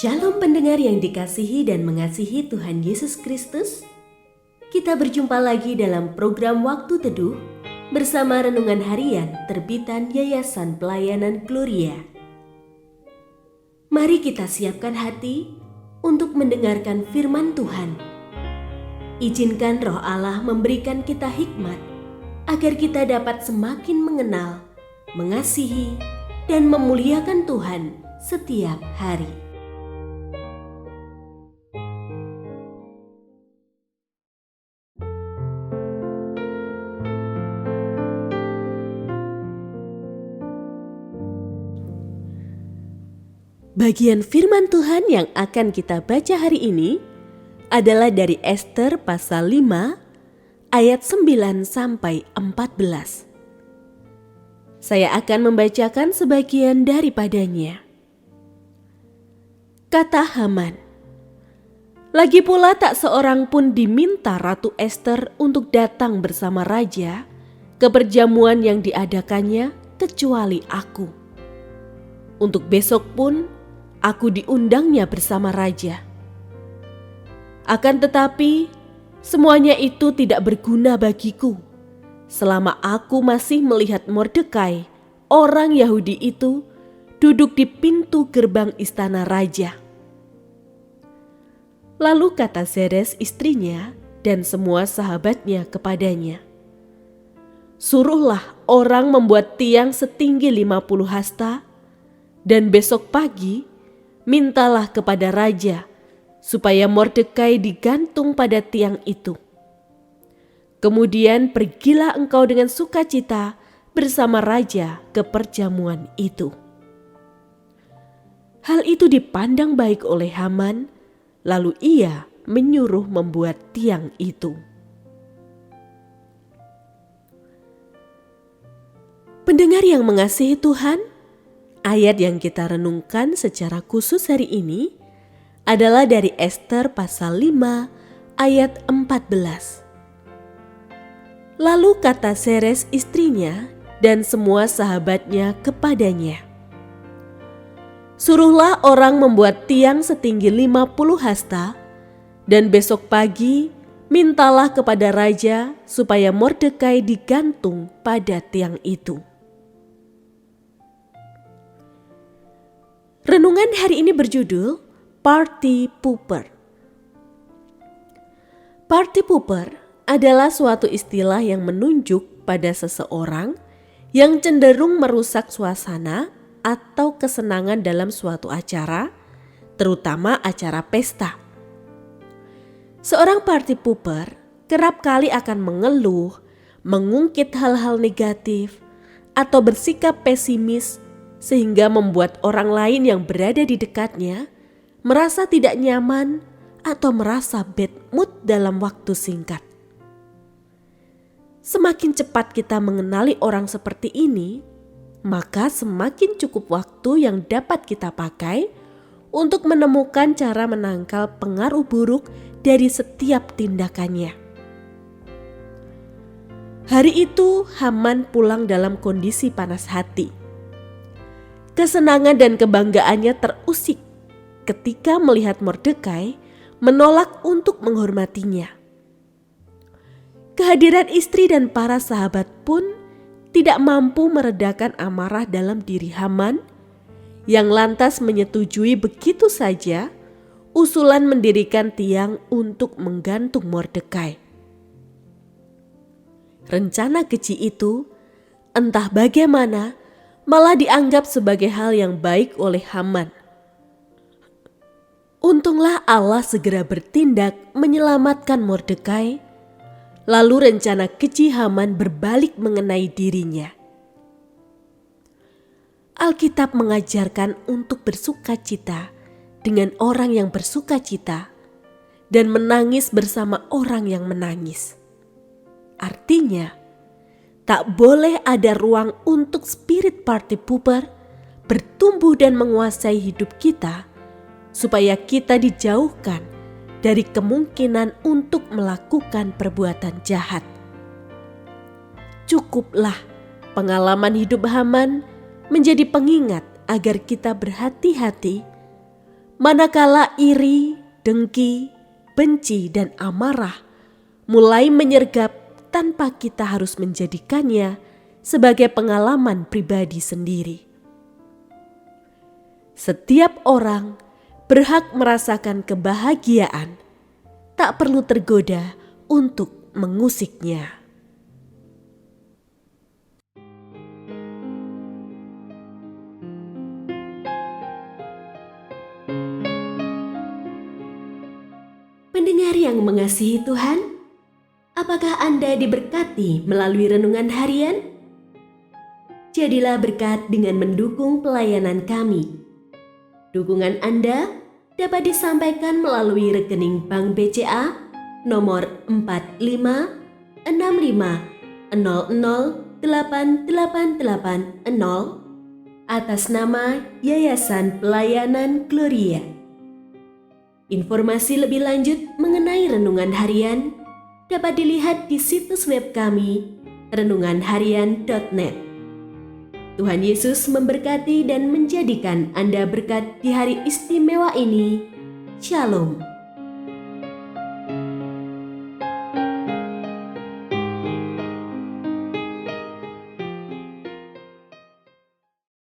Shalom pendengar yang dikasihi dan mengasihi Tuhan Yesus Kristus. Kita berjumpa lagi dalam program Waktu Teduh bersama Renungan Harian terbitan Yayasan Pelayanan Gloria. Mari kita siapkan hati untuk mendengarkan firman Tuhan. Izinkan Roh Allah memberikan kita hikmat agar kita dapat semakin mengenal, mengasihi, dan memuliakan Tuhan setiap hari. Bagian firman Tuhan yang akan kita baca hari ini adalah dari Ester pasal 5 ayat 9 sampai 14. Saya akan membacakan sebagian daripadanya. Kata Haman, "Lagi pula tak seorang pun diminta Ratu Ester untuk datang bersama raja ke perjamuan yang diadakannya kecuali aku. Untuk besok pun aku diundangnya bersama raja. Akan tetapi, semuanya itu tidak berguna bagiku selama aku masih melihat Mordekai, orang Yahudi itu, duduk di pintu gerbang istana raja." Lalu kata Zeres istrinya dan semua sahabatnya kepadanya, "Suruhlah orang membuat tiang setinggi 50 hasta, dan besok pagi mintalah kepada raja supaya Mordekai digantung pada tiang itu. Kemudian pergilah engkau dengan sukacita bersama raja ke perjamuan itu." Hal itu dipandang baik oleh Haman, lalu ia menyuruh membuat tiang itu. Pendengar yang mengasihi Tuhan, ayat yang kita renungkan secara khusus hari ini adalah dari Ester pasal 5 ayat 14. Lalu kata Zeres istrinya dan semua sahabatnya kepadanya, "Suruhlah orang membuat tiang setinggi 50 hasta, dan besok pagi mintalah kepada raja supaya Mordekai digantung pada tiang itu." Renungan hari ini berjudul Party Pooper. Party pooper adalah suatu istilah yang menunjuk pada seseorang yang cenderung merusak suasana atau kesenangan dalam suatu acara, terutama acara pesta. Seorang party pooper kerap kali akan mengeluh, mengungkit hal-hal negatif, atau bersikap pesimis sehingga membuat orang lain yang berada di dekatnya merasa tidak nyaman atau merasa bad mood dalam waktu singkat. Semakin cepat kita mengenali orang seperti ini, maka semakin cukup waktu yang dapat kita pakai untuk menemukan cara menangkal pengaruh buruk dari setiap tindakannya. Hari itu Haman pulang dalam kondisi panas hati. Kesenangan dan kebanggaannya terusik ketika melihat Mordekai menolak untuk menghormatinya. Kehadiran istri dan para sahabat pun tidak mampu meredakan amarah dalam diri Haman yang lantas menyetujui begitu saja usulan mendirikan tiang untuk menggantung Mordekai. Rencana keji itu entah bagaimana malah dianggap sebagai hal yang baik oleh Haman. Untunglah Allah segera bertindak menyelamatkan Mordekai, lalu rencana keji Haman berbalik mengenai dirinya. Alkitab mengajarkan untuk bersukacita dengan orang yang bersukacita dan menangis bersama orang yang menangis. Artinya, tak boleh ada ruang untuk spirit party pooper bertumbuh dan menguasai hidup kita supaya kita dijauhkan dari kemungkinan untuk melakukan perbuatan jahat. Cukuplah pengalaman hidup Haman menjadi pengingat agar kita berhati-hati manakala iri, dengki, benci, dan amarah mulai menyergap tanpa kita harus menjadikannya sebagai pengalaman pribadi sendiri. Setiap orang berhak merasakan kebahagiaan, tak perlu tergoda untuk mengusiknya. Pendengar yang mengasihi Tuhan, apakah Anda diberkati melalui renungan harian? Jadilah berkat dengan mendukung pelayanan kami. Dukungan Anda dapat disampaikan melalui rekening Bank BCA nomor 4565008880 atas nama Yayasan Pelayanan Gloria. Informasi lebih lanjut mengenai renungan harian dapat dilihat di situs web kami renunganharian.net. Tuhan Yesus memberkati dan menjadikan Anda berkat di hari istimewa ini. Shalom.